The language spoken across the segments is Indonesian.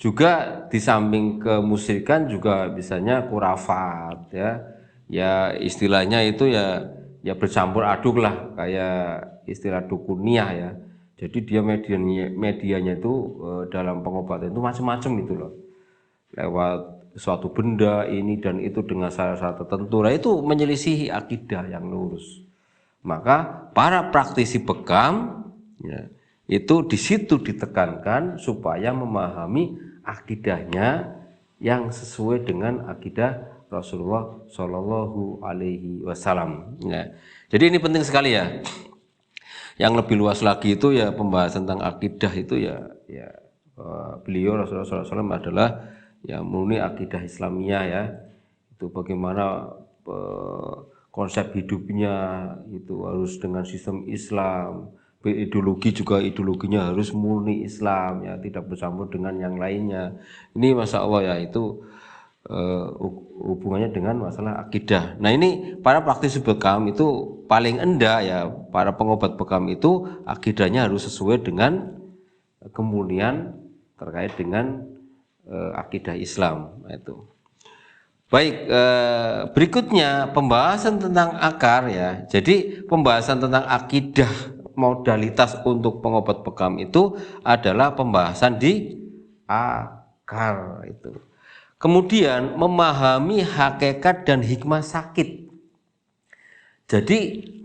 Juga di samping kemusyrikan juga misalnya khurafat ya. Ya istilahnya itu ya bercampur aduk lah, kayak istilah dukuniah ya. Jadi dia medianya itu dalam pengobatan itu macam-macam gitu loh. Lewat suatu benda ini dan itu dengan syarat-syarat tertentu. Nah itu menyelisihi akidah yang lurus. Maka para praktisi bekam ya, itu di situ ditekankan supaya memahami akidahnya yang sesuai dengan akidah Rasulullah Shallallahu Alaihi Wasallam. Ya. Jadi ini penting sekali ya. Yang lebih luas lagi itu ya pembahasan tentang akidah itu beliau Rasulullah SAW adalah ya murni akidah Islamiyah ya. Itu bagaimana konsep hidupnya itu harus dengan sistem Islam, ideologi juga ideologinya harus murni Islam ya, tidak bercampur dengan yang lainnya. Ini masya Allah ya itu hubungannya dengan masalah akidah. Nah ini para praktisi bekam itu paling endah ya, para pengobat bekam itu akidahnya harus sesuai dengan kemurnian terkait dengan akidah Islam itu. Baik, berikutnya pembahasan tentang akar ya. Jadi pembahasan tentang akidah modalitas untuk pengobat bekam itu adalah pembahasan di akar itu. Kemudian memahami hakikat dan hikmah sakit. Jadi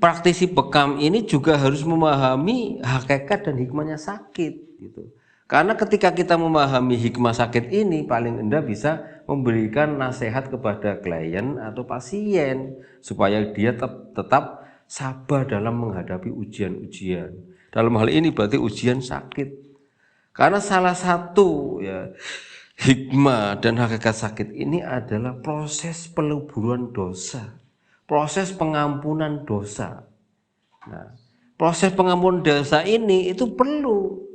praktisi bekam ini juga harus memahami hakikat dan hikmahnya sakit gitu. Karena ketika kita memahami hikmah sakit ini paling endah bisa memberikan nasihat kepada klien atau pasien supaya dia tetap sabar dalam menghadapi ujian-ujian. Dalam hal ini berarti ujian sakit. Karena salah satu ya hikmah dan hakikat sakit ini adalah proses peluburan dosa, proses pengampunan dosa. Nah, proses pengampunan dosa ini itu perlu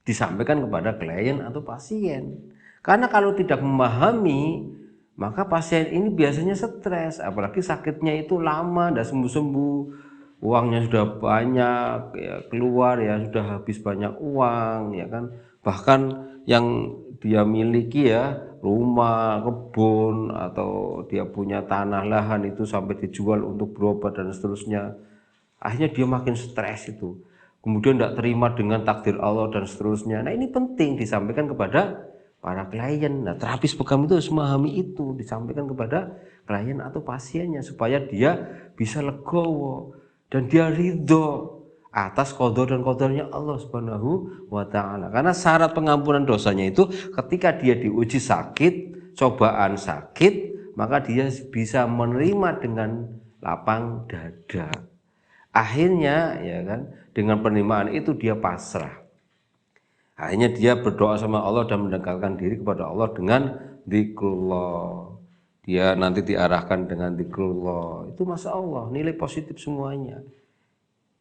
disampaikan kepada klien atau pasien. Karena kalau tidak memahami, maka pasien ini biasanya stres, apalagi sakitnya itu lama, tidak sembuh-sembuh, uangnya sudah banyak, ya, keluar ya sudah habis banyak uang, ya kan. Bahkan yang dia miliki ya rumah, kebun, atau dia punya tanah lahan itu sampai dijual untuk berobat dan seterusnya. Akhirnya dia makin stres itu. Kemudian tidak terima dengan takdir Allah dan seterusnya. Nah ini penting disampaikan kepada para klien. Nah terapis bekam itu harus memahami itu, disampaikan kepada klien atau pasiennya supaya dia bisa legowo dan dia ridho atas qada dan qadarnya Allah Subhanahu wa taala. Karena syarat pengampunan dosanya itu ketika dia diuji sakit, cobaan sakit, maka dia bisa menerima dengan lapang dada. Akhirnya ya kan dengan penerimaan itu dia pasrah. Akhirnya dia berdoa sama Allah dan mendekatkan diri kepada Allah dengan zikrullah. Dia nanti diarahkan dengan zikrullah. Itu masya Allah nilai positif semuanya.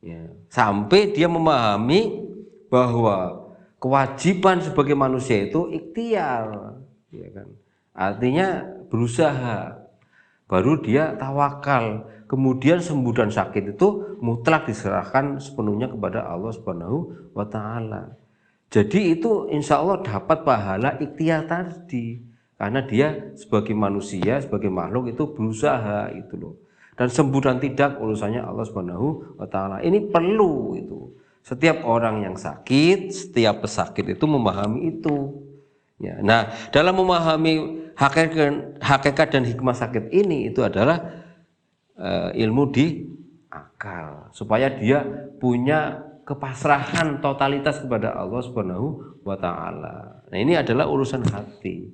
Ya. Sampai dia memahami bahwa kewajiban sebagai manusia itu ikhtiar, ya kan? Artinya berusaha. Baru dia tawakal. Kemudian sembuh dan sakit itu mutlak diserahkan sepenuhnya kepada Allah Subhanahu wa taala. Jadi itu insya Allah dapat pahala ikhtiar tadi. Karena dia sebagai manusia, sebagai makhluk itu berusaha itu loh. Dan sembuh dan tidak urusannya Allah Subhanahu wa taala. Ini perlu itu. Setiap orang yang sakit, setiap pesakit itu memahami itu. Ya, nah, dalam memahami hakikat dan hikmah sakit ini itu adalah ilmu di akal supaya dia punya kepasrahan totalitas kepada Allah Subhanahu wa taala. Nah, ini adalah urusan hati.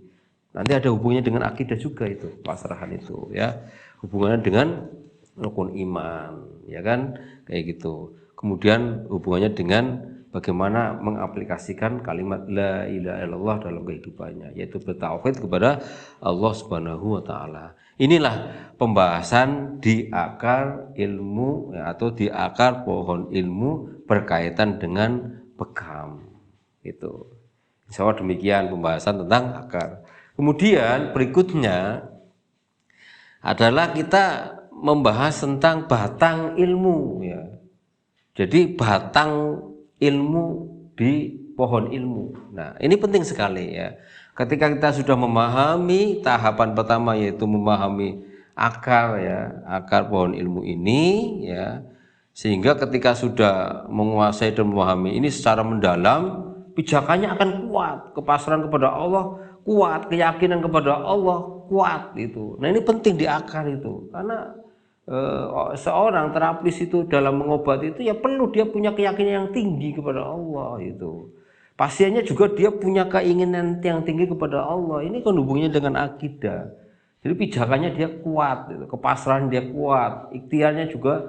Nanti ada hubungannya dengan akidah juga itu, pasrahan itu ya. Hubungannya dengan rukun iman, ya kan? Kayak gitu. Kemudian hubungannya dengan bagaimana mengaplikasikan kalimat la ilaha illallah dalam kehidupannya, yaitu bertauhid kepada Allah Subhanahu wa taala. Inilah pembahasan di akar ilmu ya, atau di akar pohon ilmu berkaitan dengan bekam. Itu. Insya Allah demikian pembahasan tentang akar. Kemudian berikutnya adalah kita membahas tentang batang ilmu ya. Jadi batang ilmu di pohon ilmu. Nah, ini penting sekali ya. Ketika kita sudah memahami tahapan pertama yaitu memahami akar ya, akar pohon ilmu ini ya. Sehingga ketika sudah menguasai dan memahami ini secara mendalam, pijakannya akan kuat, kepasrahan kepada Allah kuat, keyakinan kepada Allah kuat itu. Nah, ini penting di akar itu. Karena seorang terapis itu dalam mengobati itu ya perlu dia punya keyakinan yang tinggi kepada Allah itu. Pasiennya juga dia punya keinginan yang tinggi kepada Allah. Ini kan hubungannya dengan akidah. Jadi pijakannya dia kuat, gitu. Kepasrahan dia kuat, ikhtiarnya juga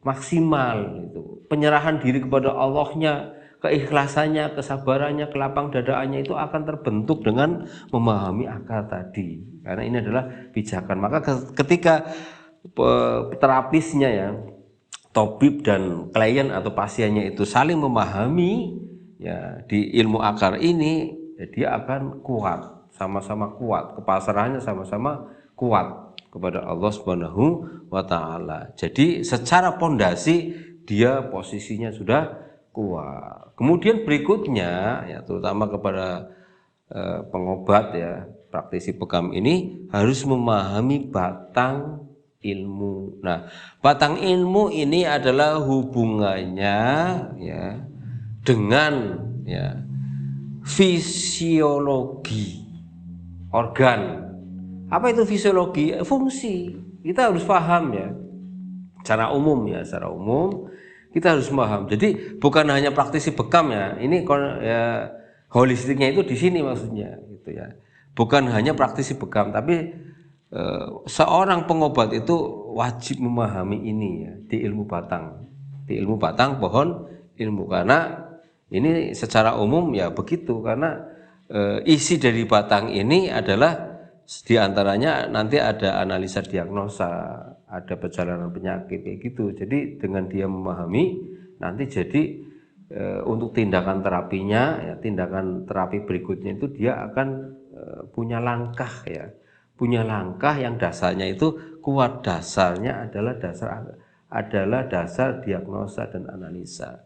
maksimal, gitu. Penyerahan diri kepada Allahnya, keikhlasannya, kesabarannya, kelapang dadaannya itu akan terbentuk dengan memahami akar tadi. Karena ini adalah pijakan. Maka ketika terapisnya ya, tabib dan klien atau pasiennya itu saling memahami ya di ilmu akar ini, ya dia akan kuat, sama-sama kuat, kepasrahannya sama-sama kuat kepada Allah Subhanahu wa taala. Jadi secara pondasi dia posisinya sudah kuat. Kemudian berikutnya ya terutama kepada pengobat ya, praktisi bekam ini harus memahami batang ilmu. Nah, batang ilmu ini adalah hubungannya ya dengan ya fisiologi organ. Apa itu fisiologi? Fungsi. Kita harus paham ya. Secara umum ya, secara umum kita harus paham. Jadi bukan hanya praktisi bekam ya. Ini ya, holistiknya itu di sini maksudnya gitu ya. Bukan hanya praktisi bekam, tapi seorang pengobat itu wajib memahami ini ya di ilmu batang pohon ilmu, karena ini secara umum ya begitu, karena isi dari batang ini adalah diantaranya nanti ada analisa diagnosa, ada perjalanan penyakit kayak gitu. Jadi dengan dia memahami nanti jadi untuk tindakan terapinya ya, tindakan terapi berikutnya itu dia akan punya langkah ya. Punya langkah yang dasarnya itu kuat, dasarnya adalah dasar diagnosa dan analisa,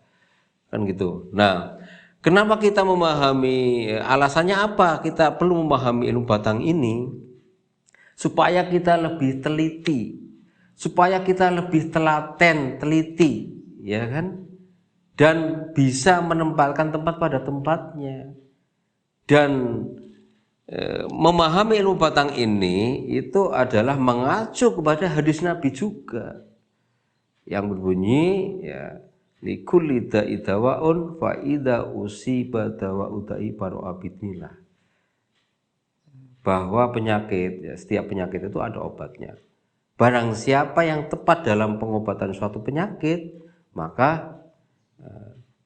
kan gitu. Nah, kenapa kita memahami, alasannya apa kita perlu memahami ilmu batang ini? Supaya kita lebih teliti, supaya kita lebih telaten, teliti, ya kan? Dan bisa menempatkan tempat pada tempatnya. Dan memahami ilmu batang ini itu adalah mengacu kepada hadis Nabi juga yang berbunyi ya likulli da'i dawaun fa idza usiba dawa'u da'i baru abidillah, bahwa penyakit ya, setiap penyakit itu ada obatnya. Barang siapa yang tepat dalam pengobatan suatu penyakit, maka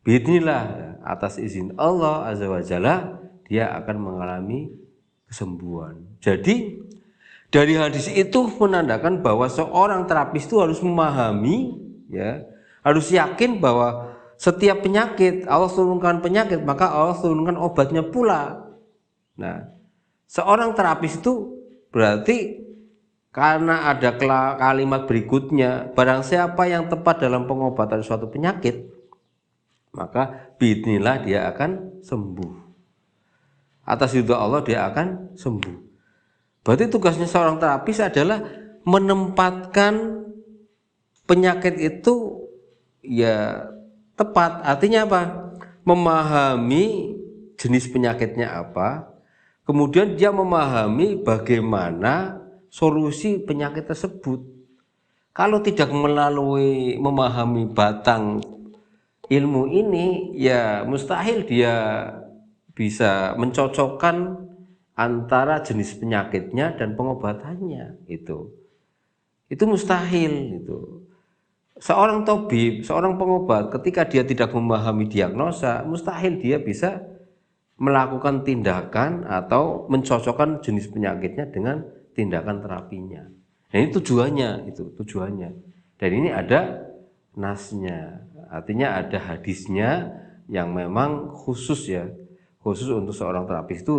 biidznillah ya, atas izin Allah azza wa jalla dia akan mengalami kesembuhan. Jadi dari hadis itu menandakan bahwa seorang terapis itu harus memahami ya, harus yakin bahwa setiap penyakit Allah turunkan penyakit, maka Allah turunkan obatnya pula. Nah, seorang terapis itu berarti karena ada kalimat berikutnya, barang siapa yang tepat dalam pengobatan suatu penyakit, maka biidznillah dia akan sembuh. Atas ridha Allah dia akan sembuh. Berarti tugasnya seorang terapis adalah menempatkan penyakit itu ya tepat. Artinya apa? Memahami jenis penyakitnya apa, kemudian dia memahami bagaimana solusi penyakit tersebut. Kalau tidak melalui memahami batang ilmu ini, ya mustahil dia bisa mencocokkan antara jenis penyakitnya dan pengobatannya. Itu mustahil itu. Seorang tabib, seorang pengobat ketika dia tidak memahami diagnosa, mustahil dia bisa melakukan tindakan atau mencocokkan jenis penyakitnya dengan tindakan terapinya. Nah, ini tujuannya. Dan ini ada nasnya, artinya ada hadisnya yang memang khusus ya, khusus untuk seorang terapis itu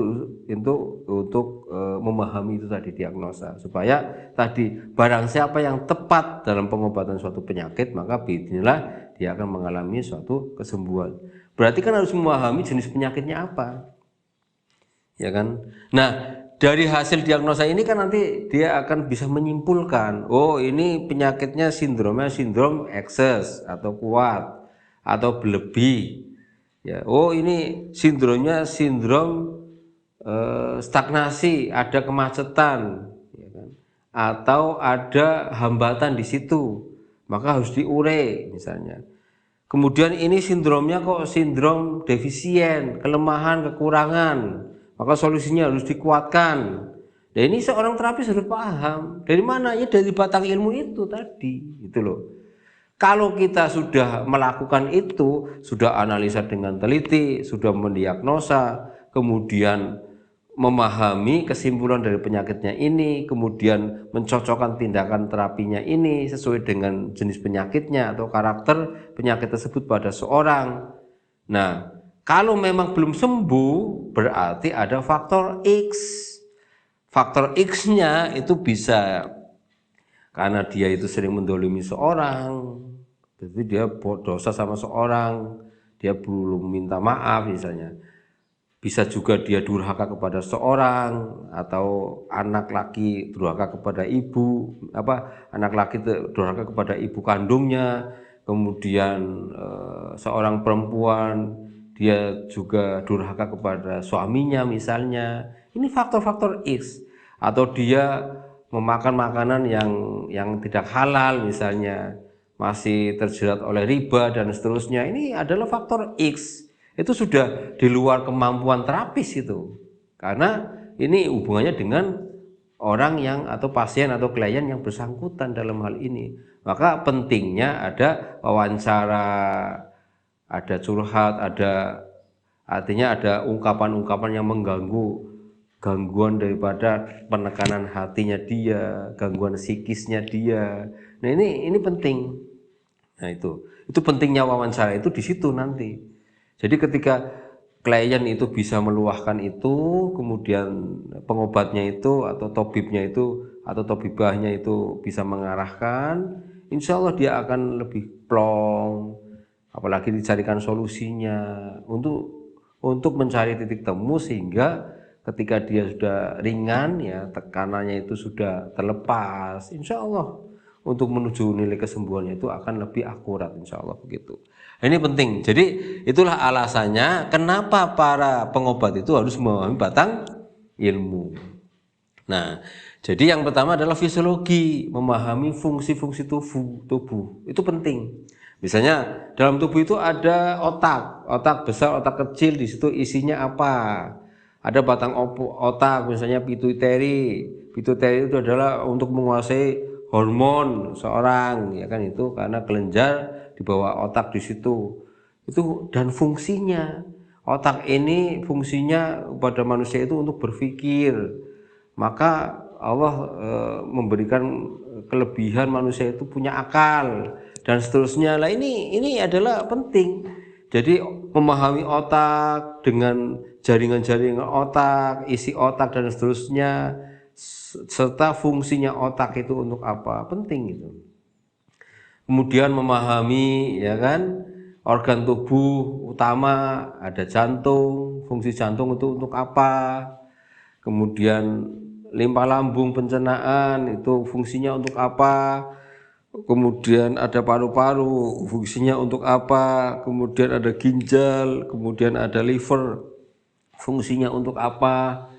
untuk memahami itu tadi diagnosa, supaya tadi barang siapa yang tepat dalam pengobatan suatu penyakit, maka biidznillah dia akan mengalami suatu kesembuhan. berarti kan harus memahami jenis penyakitnya apa, ya kan? Nah, dari hasil diagnosa ini kan nanti dia akan bisa menyimpulkan, oh ini penyakitnya sindromnya sindrom ekses atau kuat atau berlebih, ya. Oh ini sindromnya sindrom stagnasi, ada kemacetan, ya kan? Atau ada hambatan di situ, maka harus diure misalnya. Kemudian ini sindromnya kok sindrom defisien, kelemahan, kekurangan, maka solusinya harus dikuatkan. Dan ini seorang terapis harus paham. Dari mana? Ya dari batang ilmu itu tadi, gitu loh. Kalau kita sudah melakukan itu, sudah analisa dengan teliti, sudah mendiagnosa, kemudian memahami kesimpulan dari penyakitnya ini, kemudian mencocokkan tindakan terapinya ini sesuai dengan jenis penyakitnya atau karakter penyakit tersebut pada seorang. Nah, kalau memang belum sembuh, berarti ada faktor X. Faktor X-nya itu bisa karena dia itu sering mendolimi seorang, jadi dia dosa sama seorang, dia belum minta maaf misalnya. Bisa juga dia durhaka kepada seorang, atau anak laki durhaka kepada ibu, anak laki durhaka kepada ibu kandungnya, kemudian seorang perempuan dia juga durhaka kepada suaminya misalnya. Ini faktor-faktor X. Atau dia memakan makanan yang tidak halal misalnya, masih terjerat oleh riba dan seterusnya. Ini adalah faktor X. Itu sudah di luar kemampuan terapis itu, karena ini hubungannya dengan orang yang atau pasien atau klien yang bersangkutan dalam hal ini. Maka pentingnya ada wawancara, ada curhat, artinya ada ungkapan-ungkapan yang mengganggu, gangguan daripada penekanan hatinya dia, gangguan psikisnya dia. Nah ini penting. Nah itu pentingnya wawancara itu di situ nanti. Jadi ketika klien itu bisa meluahkan itu, kemudian pengobatnya itu atau tabibnya itu atau tabibahnya itu bisa mengarahkan, insya Allah dia akan lebih plong, apalagi dicarikan solusinya untuk mencari titik temu, sehingga ketika dia sudah ringan, ya tekanannya itu sudah terlepas, insya Allah untuk menuju nilai kesembuhannya itu akan lebih akurat, insya Allah begitu. Ini penting. Jadi itulah alasannya kenapa para pengobat itu harus memahami batang ilmu. Nah, jadi yang pertama adalah fisiologi, memahami fungsi-fungsi tubuh. Itu penting. Misalnya dalam tubuh itu ada otak besar, otak kecil, di situ isinya apa? Ada batang otak, misalnya pituitari. Pituitari itu adalah untuk menguasai hormon seorang, ya kan, itu karena kelenjar di bawah otak di situ. Itu dan fungsinya. Otak ini fungsinya pada manusia itu untuk berpikir. Maka Allah memberikan kelebihan manusia itu punya akal dan seterusnya. Lah ini adalah penting. Jadi memahami otak dengan jaringan-jaringan otak, isi otak dan seterusnya, serta fungsinya otak itu untuk apa, penting itu. Kemudian memahami, ya kan, organ tubuh utama, ada jantung, fungsi jantung itu untuk apa. Kemudian limpa lambung, pencernaan itu fungsinya untuk apa. Kemudian ada paru-paru, fungsinya untuk apa. Kemudian ada ginjal, kemudian ada liver, fungsinya untuk apa.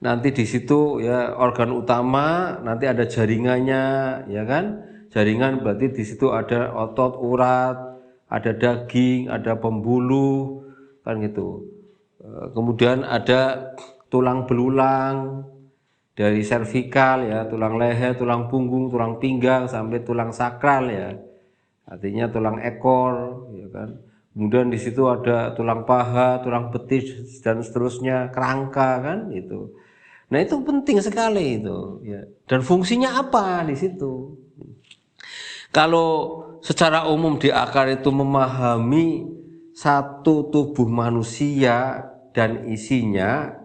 Nanti di situ ya organ utama, nanti ada jaringannya, ya kan? Jaringan berarti di situ ada otot, urat, ada daging, ada pembuluh, kan gitu. Kemudian ada tulang belulang dari servikal, ya, tulang leher, tulang punggung, tulang pinggang sampai tulang sakral, ya. Artinya tulang ekor, ya kan. Kemudian di situ ada tulang paha, tulang betis dan seterusnya, kerangka, kan itu. Nah itu penting sekali itu, ya. Dan fungsinya apa di situ? Kalau secara umum di akar itu memahami satu tubuh manusia dan isinya,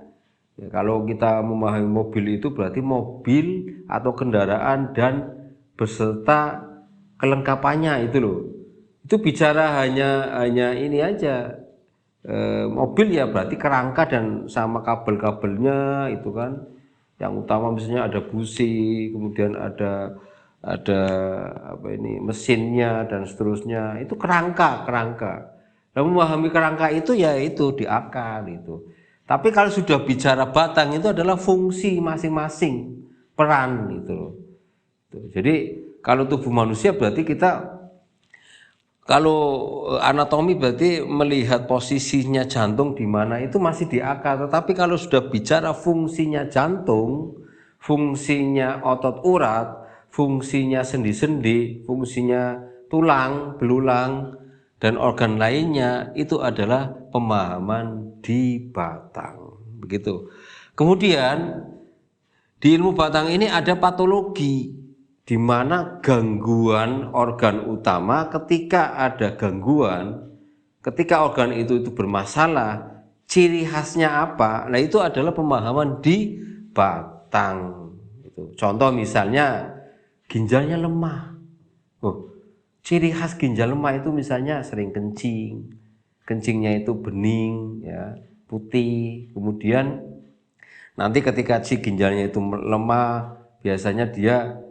ya, kalau kita memahami mobil itu berarti mobil atau kendaraan dan beserta kelengkapannya itu loh. Itu bicara hanya ini aja, mobil ya berarti kerangka dan sama kabel-kabelnya itu kan. Yang utama misalnya ada busi, kemudian ada apa ini mesinnya dan seterusnya. Itu kerangka. Nah, memahami kerangka itu ya itu di akal itu. Tapi kalau sudah bicara batang itu adalah fungsi masing-masing peran itu loh. Jadi kalau tubuh manusia berarti kita kalau anatomi berarti melihat posisinya jantung di mana itu masih di akal. Tetapi kalau sudah bicara fungsinya jantung, fungsinya otot urat, fungsinya sendi-sendi, fungsinya tulang, belulang, dan organ lainnya itu adalah pemahaman di batang. Begitu. Kemudian di ilmu batang ini ada patologi, di mana gangguan organ utama ketika ada gangguan, ketika organ itu bermasalah, ciri khasnya apa? Nah itu adalah pemahaman di batang. Contoh misalnya ginjalnya lemah. Ciri khas ginjal lemah itu misalnya sering kencing, kencingnya itu bening, ya, putih. Kemudian nanti ketika si ginjalnya itu lemah, biasanya dia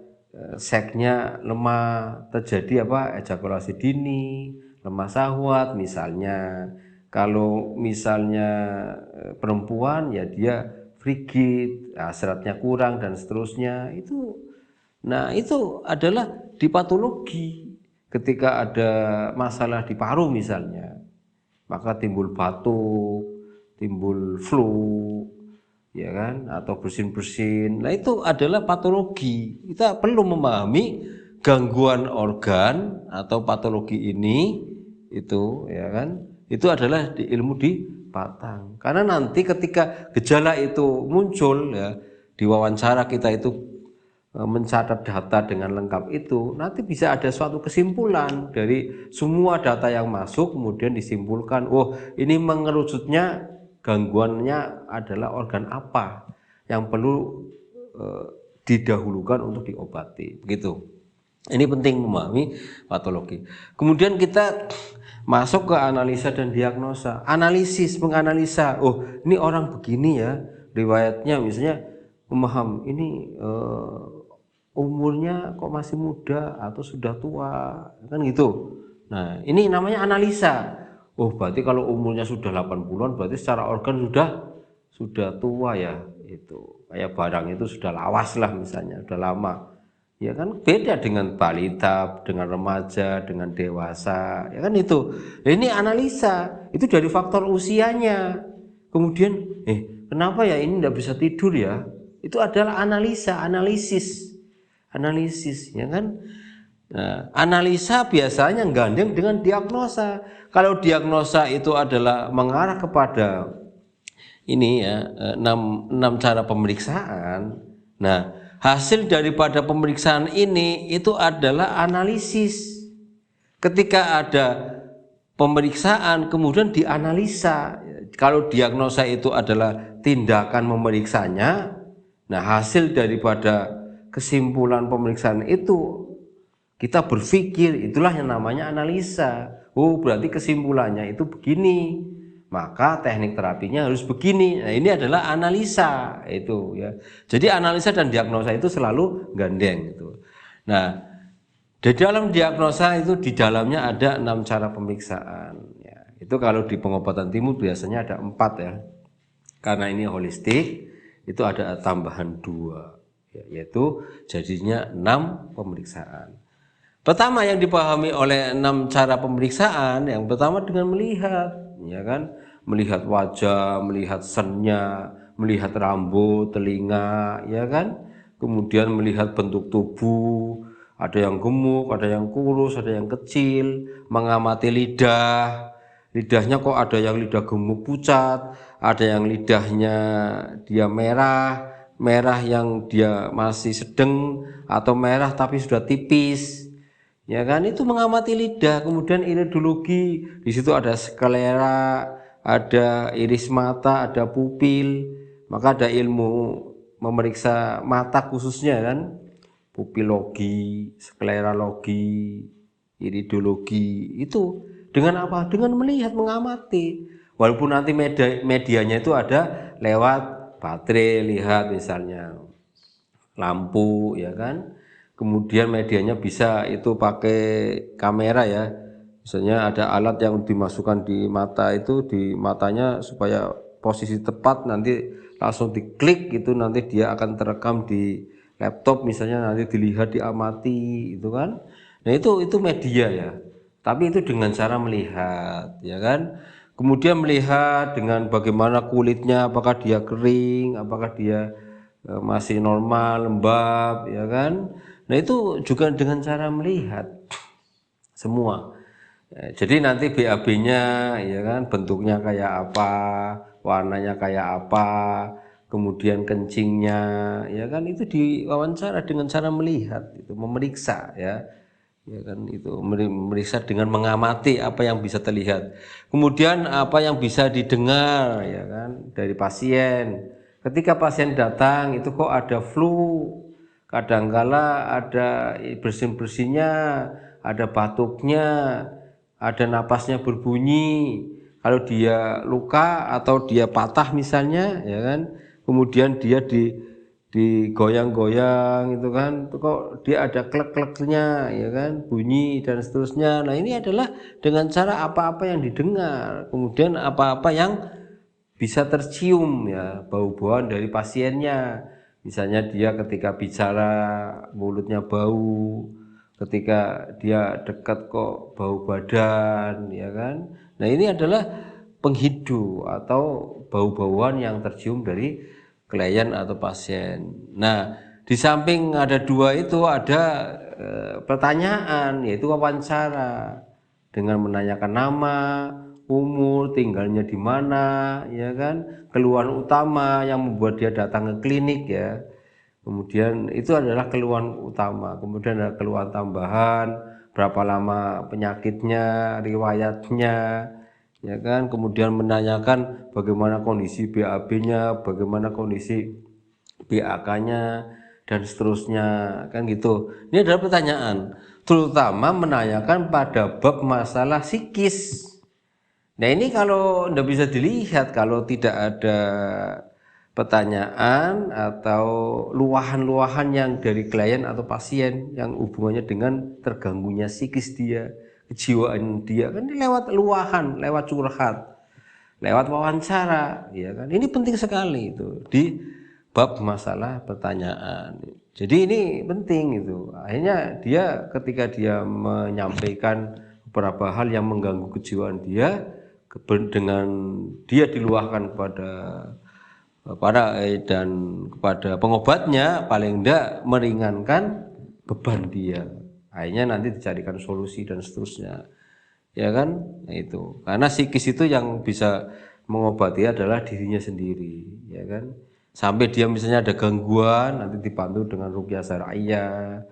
seksnya lemah, terjadi apa? Ejakulasi dini, lemah syahwat misalnya. Kalau misalnya perempuan ya dia frigid, hasratnya kurang dan seterusnya. Nah itu adalah di patologi. Ketika ada masalah di paru misalnya, maka timbul batuk, timbul flu, ya kan, atau bersin-bersin. Nah itu adalah patologi. Kita perlu memahami gangguan organ atau patologi ini itu, ya kan, itu adalah di ilmu di batang. Karena nanti ketika gejala itu muncul, ya, di wawancara kita itu mencatat data dengan lengkap itu, nanti bisa ada suatu kesimpulan dari semua data yang masuk, kemudian disimpulkan, oh ini mengerucutnya gangguannya adalah organ apa yang perlu didahulukan untuk diobati, begitu. Ini penting memahami patologi. Kemudian kita masuk ke analisa dan diagnosa. Analisis, menganalisa, oh ini orang begini ya, riwayatnya misalnya memaham ini umurnya kok masih muda atau sudah tua, kan gitu. Nah, ini namanya analisa. Oh, berarti kalau umurnya sudah 80-an berarti secara organ sudah tua ya, itu. Kayak barang itu sudah lawas lah misalnya, sudah lama. Ya kan beda dengan balita, dengan remaja, dengan dewasa, ya kan itu. Nah, ini analisa, itu dari faktor usianya. Kemudian, kenapa ya ini tidak bisa tidur ya? Itu adalah analisis, ya kan. Nah, analisa biasanya gandeng dengan diagnosa. Kalau diagnosa itu adalah mengarah kepada ini ya, 6 cara pemeriksaan. Nah, hasil daripada pemeriksaan ini itu adalah analisis. Ketika ada pemeriksaan kemudian dianalisa. Kalau diagnosa itu adalah tindakan memeriksanya, nah hasil daripada kesimpulan pemeriksaan itu kita berpikir, itulah yang namanya analisa. Oh berarti kesimpulannya itu begini, maka teknik terapinya harus begini. Nah ini adalah analisa itu ya. Jadi analisa dan diagnosa itu selalu gandeng itu. Nah di dalam diagnosa itu di dalamnya ada 6 cara pemeriksaan ya. Itu kalau di pengobatan timur biasanya ada 4 ya. Karena ini holistik itu ada tambahan 2 ya, yaitu jadinya 6 pemeriksaan. Pertama yang dipahami oleh 6 cara pemeriksaan, yang pertama dengan melihat, ya kan, melihat wajah, melihat sennya, melihat rambut, telinga, ya kan, kemudian melihat bentuk tubuh, ada yang gemuk, ada yang kurus, ada yang kecil, mengamati lidah, lidahnya kok ada yang lidah gemuk pucat, ada yang lidahnya dia merah yang dia masih sedang, atau merah tapi sudah tipis. Ya kan, itu mengamati lidah. Kemudian iridologi, di situ ada sklera, ada iris mata, ada pupil. Maka ada ilmu memeriksa mata khususnya kan, pupilogi, skleralogi, iridologi. Itu dengan apa? Dengan melihat, mengamati. Walaupun nanti medianya itu ada lewat baterai, lihat misalnya lampu ya kan. Kemudian medianya bisa itu pakai kamera ya. Misalnya ada alat yang dimasukkan di mata itu, di matanya supaya posisi tepat, nanti langsung diklik itu nanti dia akan terekam di laptop misalnya, nanti dilihat, diamati itu kan. Nah itu media ya. Tapi itu dengan cara melihat ya kan. Kemudian melihat dengan bagaimana kulitnya, apakah dia kering, apakah dia masih normal, lembab ya kan. Nah itu juga dengan cara melihat semua. Jadi nanti BAB-nya ya kan bentuknya kayak apa, warnanya kayak apa, kemudian kencingnya ya kan, itu diwawancara dengan cara melihat, itu memeriksa ya. Ya kan, itu memeriksa dengan mengamati apa yang bisa terlihat. Kemudian apa yang bisa didengar ya kan dari pasien. Ketika pasien datang itu kok ada flu, kadangkala ada bersin-bersinnya, ada batuknya, ada napasnya berbunyi. Kalau dia luka atau dia patah misalnya ya kan, kemudian dia digoyang-goyang itu kan, itu kok dia ada klek-kleknya ya kan, bunyi dan seterusnya. Nah ini adalah dengan cara apa-apa yang didengar, kemudian apa-apa yang bisa tercium ya, bau-bauan dari pasiennya. Misalnya dia ketika bicara mulutnya bau, ketika dia dekat kok bau badan ya kan. Nah ini adalah penghidu atau bau-bauan yang tercium dari klien atau pasien. Nah, di samping ada dua itu ada pertanyaan, yaitu wawancara dengan menanyakan nama, umur, tinggalnya di mana, ya kan, keluhan utama yang membuat dia datang ke klinik ya. Kemudian itu adalah keluhan utama. Kemudian ada keluhan tambahan, berapa lama penyakitnya, riwayatnya, ya kan. Kemudian menanyakan bagaimana kondisi BAB-nya, bagaimana kondisi BAK-nya dan seterusnya, kan gitu. Ini adalah pertanyaan, terutama menanyakan pada bab masalah psikis. Nah ini kalau tidak bisa dilihat, kalau tidak ada pertanyaan atau luahan-luahan yang dari klien atau pasien yang hubungannya dengan terganggunya psikis dia, kejiwaan dia, kan ini lewat luahan, lewat curhat, lewat wawancara, ya kan. Ini penting sekali itu di bab masalah pertanyaan. Jadi ini penting itu. Akhirnya dia ketika dia menyampaikan beberapa hal yang mengganggu kejiwaan dia, dengan dia diluahkan kepada dan kepada pengobatnya, paling tidak meringankan beban dia. Akhirnya nanti dicarikan solusi dan seterusnya. Ya kan? Nah itu. Karena psikis itu yang bisa mengobati adalah dirinya sendiri, ya kan? Sampai dia misalnya ada gangguan, nanti dibantu dengan ruqyah syar'iyyah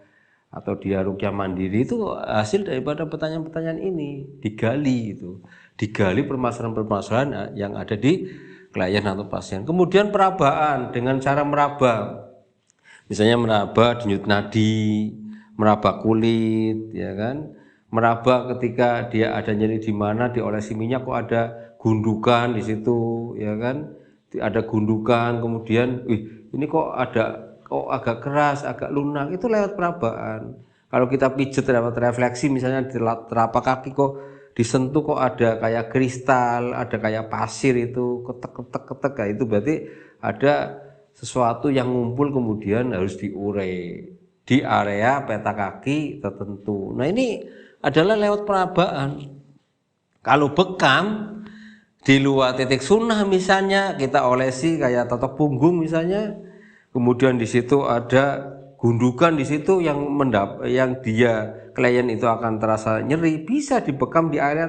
atau dia ruqyah mandiri, itu hasil daripada pertanyaan-pertanyaan ini, digali itu. Digali permasalahan-permasalahan yang ada di klien atau pasien. Kemudian perabaan dengan cara meraba. Misalnya meraba denyut nadi, meraba kulit, ya kan? Meraba ketika dia ada nyeri di mana, diolesi minyak kok ada gundukan di situ, ya kan? Ada gundukan, kemudian ini kok agak keras, agak lunak, itu lewat perabaan. Kalau kita pijet lewat refleksi misalnya di telapak kaki kok disentuh kok ada kayak kristal, ada kayak pasir, itu ketek, itu berarti ada sesuatu yang ngumpul kemudian harus diurai di area peta kaki tertentu. Nah ini adalah lewat perabaan. Kalau bekam di luar titik sunnah misalnya, kita olesi kayak totok punggung misalnya, kemudian di situ ada gundukan di situ yang dia klien itu akan terasa nyeri, bisa dibekam di area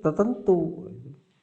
tertentu